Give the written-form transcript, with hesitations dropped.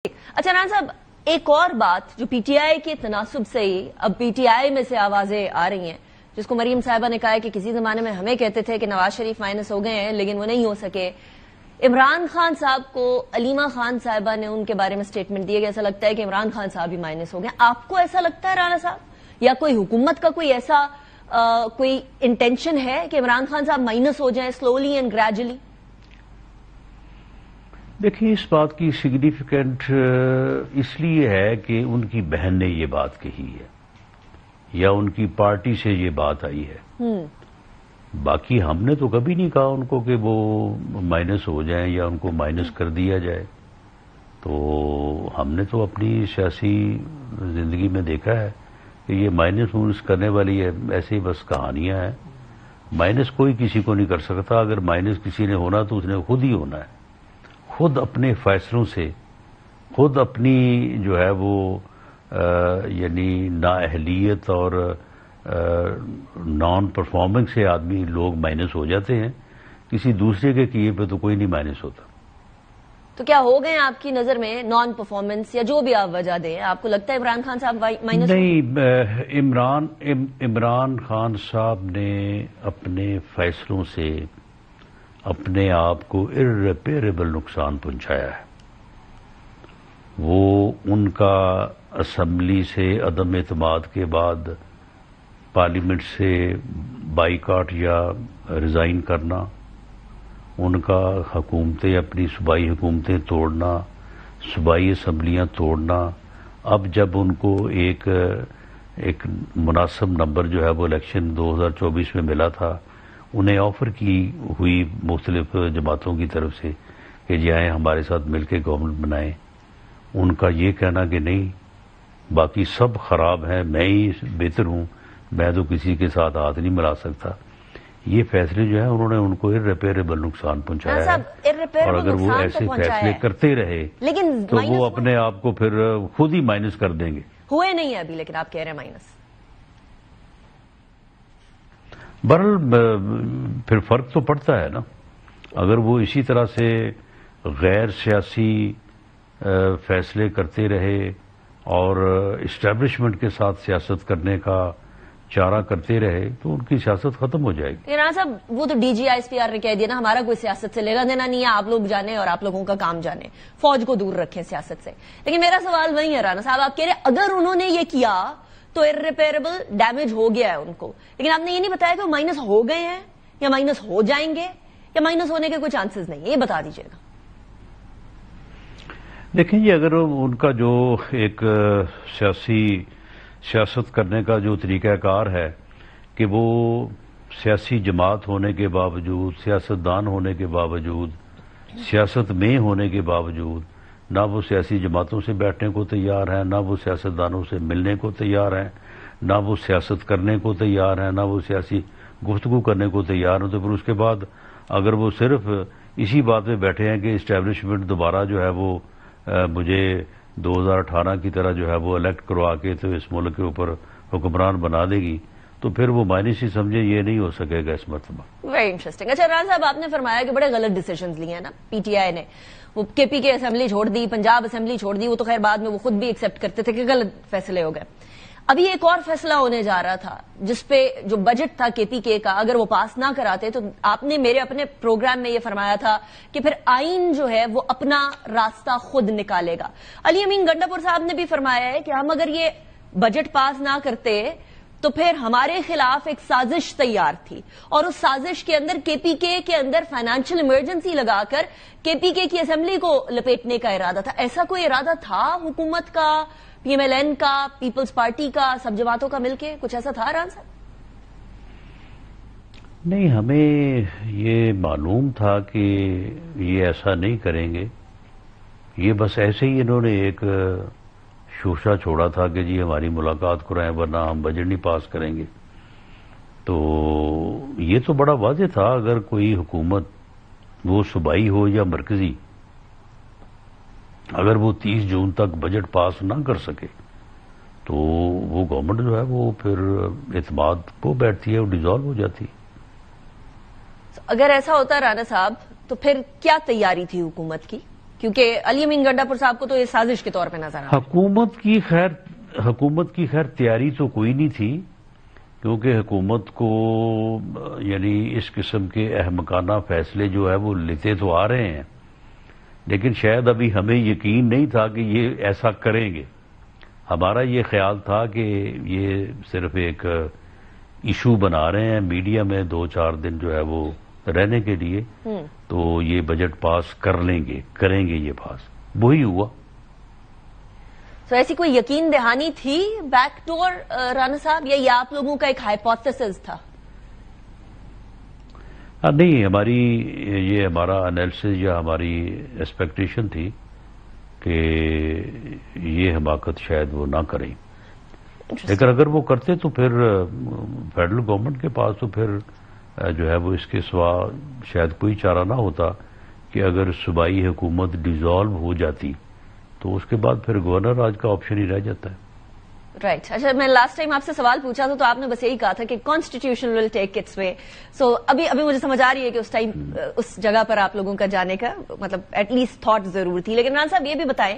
اچھا رانا صاحب، ایک اور بات جو پی ٹی آئی کے تناسب سے ہی اب پی ٹی آئی میں سے آوازیں آ رہی ہیں، جس کو مریم صاحبہ نے کہا ہے کہ کسی زمانے میں ہمیں کہتے تھے کہ نواز شریف مائنس ہو گئے ہیں لیکن وہ نہیں ہو سکے. عمران خان صاحب کو علیمہ خان صاحبہ نے ان کے بارے میں سٹیٹمنٹ دی ہے کہ ایسا لگتا ہے کہ عمران خان صاحب بھی مائنس ہو گئے. آپ کو ایسا لگتا ہے رانا صاحب، یا کوئی حکومت کا کوئی ایسا کوئی انٹینشن ہے کہ عمران خان صاحب مائنس ہو جائیں سلولی اینڈ گریجولی؟ دیکھیں، اس بات کی سگنیفیکنٹ اس لیے ہے کہ ان کی بہن نے یہ بات کہی ہے یا ان کی پارٹی سے یہ بات آئی ہے. باقی ہم نے تو کبھی نہیں کہا ان کو کہ وہ مائنس ہو جائیں یا ان کو مائنس کر دیا جائے. تو ہم نے تو اپنی سیاسی زندگی میں دیکھا ہے کہ یہ مائنس کرنے والی ہے ایسے بس کہانیاں ہیں. مائنس کوئی کسی کو نہیں کر سکتا. اگر مائنس کسی نے ہونا تو اس نے خود ہی ہونا ہے، خود اپنے فیصلوں سے، خود اپنی جو ہے وہ یعنی نااہلیت اور نان پرفارمنگ سے آدمی لوگ مائنس ہو جاتے ہیں. کسی دوسرے کے کیے پہ تو کوئی نہیں مائنس ہوتا. تو کیا ہو گئے آپ کی نظر میں نان پرفارمنس یا جو بھی آپ وجہ دیں؟ آپ کو لگتا ہے عمران خان صاحب مائنس؟ نہیں، عمران خان صاحب نے اپنے فیصلوں سے اپنے آپ کو ارریپیریبل نقصان پہنچایا ہے. وہ ان کا اسمبلی سے عدم اعتماد کے بعد پارلیمنٹ سے بائیکاٹ یا ریزائن کرنا، ان کا حکومتیں اپنی صوبائی حکومتیں توڑنا، صوبائی اسمبلیاں توڑنا. اب جب ان کو ایک مناسب نمبر جو ہے وہ الیکشن 2024 میں ملا تھا، انہیں آفر کی ہوئی مختلف جماعتوں کی طرف سے کہ جائیں ہمارے ساتھ مل کے گورنمنٹ بنائیں. ان کا یہ کہنا کہ نہیں، باقی سب خراب ہیں، میں ہی بہتر ہوں، میں تو کسی کے ساتھ ہاتھ نہیں ملا سکتا. یہ فیصلے جو ہیں انہوں نے ان کو ارریپیریبل نقصان پہنچایا ہے. اور اگر وہ ایسے فیصلے کرتے رہے تو وہ اپنے آپ کو پھر خود ہی مائنس کر دیں گے. ہوئے نہیں ابھی، لیکن آپ کہہ رہے ہیں مائنس. بہرحال پھر فرق تو پڑتا ہے نا. اگر وہ اسی طرح سے غیر سیاسی فیصلے کرتے رہے اور اسٹیبلشمنٹ کے ساتھ سیاست کرنے کا چارہ کرتے رہے تو ان کی سیاست ختم ہو جائے گی. رانا صاحب، وہ تو D G I S P R نے کہہ دیا نا، ہمارا کوئی سیاست سے لینا دینا نہیں ہے، آپ لوگ جانے اور آپ لوگوں کا کام جانے، فوج کو دور رکھیں سیاست سے. لیکن میرا سوال وہی ہے رانا صاحب، آپ کہہ رہے اگر انہوں نے یہ کیا تو ارریپیریبل ڈیمیج ہو گیا ہے ان کو، لیکن آپ نے یہ نہیں بتایا کہ وہ مائنس ہو گئے ہیں یا مائنس ہو جائیں گے یا مائنس ہونے کے کوئی چانسز نہیں ہے. یہ بتا دیجیے گا. دیکھیں جی، اگر ان کا جو ایک سیاست کرنے کا جو طریقہ کار ہے کہ وہ سیاسی جماعت ہونے کے باوجود، سیاستدان ہونے کے باوجود، سیاست میں ہونے کے باوجود نہ وہ سیاسی جماعتوں سے بیٹھنے کو تیار ہیں، نہ وہ سیاستدانوں سے ملنے کو تیار ہیں، نہ وہ سیاست کرنے کو تیار ہیں، نہ وہ سیاسی گفتگو کرنے کو تیار ہیں، تو پھر اس کے بعد اگر وہ صرف اسی بات پہ بیٹھے ہیں کہ اسٹیبلشمنٹ دوبارہ جو ہے وہ مجھے 2018 کی طرح جو ہے وہ الیکٹ کروا کے تو اس ملک کے اوپر حکمران بنا دے گی، تو پھر وہ مائنس ہی سمجھے یہ نہیں ہو سکے گا اس مرتبہ. Very interesting. اچھا رانا صاحب، آپ نے فرمایا کہ بڑے غلط ڈیسیژنز لیے ہیں نا پی ٹی آئی نے. وہ کے پی کے اسمبلی چھوڑ دی، پنجاب اسمبلی چھوڑ دی، وہ تو خیر بعد میں وہ خود بھی ایکسپٹ کرتے تھے کہ غلط فیصلے ہو گئے. ابھی ایک اور فیصلہ ہونے جا رہا تھا جس پہ جو بجٹ تھا کے پی کے کا، اگر وہ پاس نہ کراتے تو آپ نے میرے اپنے پروگرام میں یہ فرمایا تھا کہ پھر آئین جو ہے وہ اپنا راستہ خود نکالے گا. علی امین گنڈاپور صاحب نے بھی فرمایا ہے کہ ہم اگر یہ بجٹ پاس نہ کرتے تو پھر ہمارے خلاف ایک سازش تیار تھی، اور اس سازش کے اندر کے پی کے اندر فائنانشل ایمرجنسی لگا کر کے پی کے کی اسمبلی کو لپیٹنے کا ارادہ تھا. ایسا کوئی ارادہ تھا حکومت کا، پی ایم ایل این کا، پیپلز پارٹی کا، سب جماعتوں کا مل کے؟ کچھ ایسا تھا رانا صاحب؟ نہیں، ہمیں یہ معلوم تھا کہ یہ ایسا نہیں کریں گے. یہ بس ایسے ہی انہوں نے ایک شوشہ چھوڑا تھا کہ جی ہماری ملاقات کرائیں ورنہ ہم بجٹ نہیں پاس کریں گے. تو یہ تو بڑا واضح تھا، اگر کوئی حکومت وہ صوبائی ہو یا مرکزی، اگر وہ 30 جون تک بجٹ پاس نہ کر سکے تو وہ گورنمنٹ جو ہے وہ پھر اعتماد کو بیٹھتی ہے، وہ ڈیزالو ہو جاتی ہے. اگر ایسا ہوتا رانا صاحب تو پھر کیا تیاری تھی حکومت کی؟ کیونکہ علی امین گڈھاپور صاحب کو تو یہ سازش کے طور پہ نظر آ حکومت کی خیر تیاری تو کوئی نہیں تھی، کیونکہ حکومت کو یعنی اس قسم کے احمقانہ فیصلے جو ہے وہ لیتے تو آ رہے ہیں، لیکن شاید ابھی ہمیں یقین نہیں تھا کہ یہ ایسا کریں گے۔ ہمارا یہ خیال تھا کہ یہ صرف ایک ایشو بنا رہے ہیں میڈیا میں 2-4 دن جو ہے وہ رہنے کے لیے، تو یہ بجٹ پاس کریں گے یہ پاس، وہی ہوا۔ تو ایسی کوئی یقین دہانی تھی بیک ڈور رانا صاحب، یا یہ آپ لوگوں کا ایک ہائپوتھیسس تھا؟ نہیں، ہمارا انالیسس یا ہماری ایکسپیکٹیشن تھی کہ یہ حماقت شاید وہ نہ کریں، لیکن اگر وہ کرتے تو پھر فیڈرل گورنمنٹ کے پاس تو پھر جو ہے وہ اس کے سوا شاید کوئی چارہ نہ ہوتا کہ اگر صوبائی حکومت ڈیزالو ہو جاتی تو اس کے بعد پھر گورنر راج کا آپشن ہی رہ جاتا ہے۔ رائٹ، اچھا میں لاسٹ ٹائم آپ سے سوال پوچھا تھا تو آپ نے بس یہی کہا تھا کہ کانسٹیٹیوشن ول ٹیک اٹس وے، سو ابھی مجھے سمجھ آ رہی ہے کہ اس ٹائم اس جگہ پر آپ لوگوں کا جانے کا مطلب ایٹ لیسٹ تھاٹ ضرور تھی، لیکن عمران صاحب یہ بھی بتائیں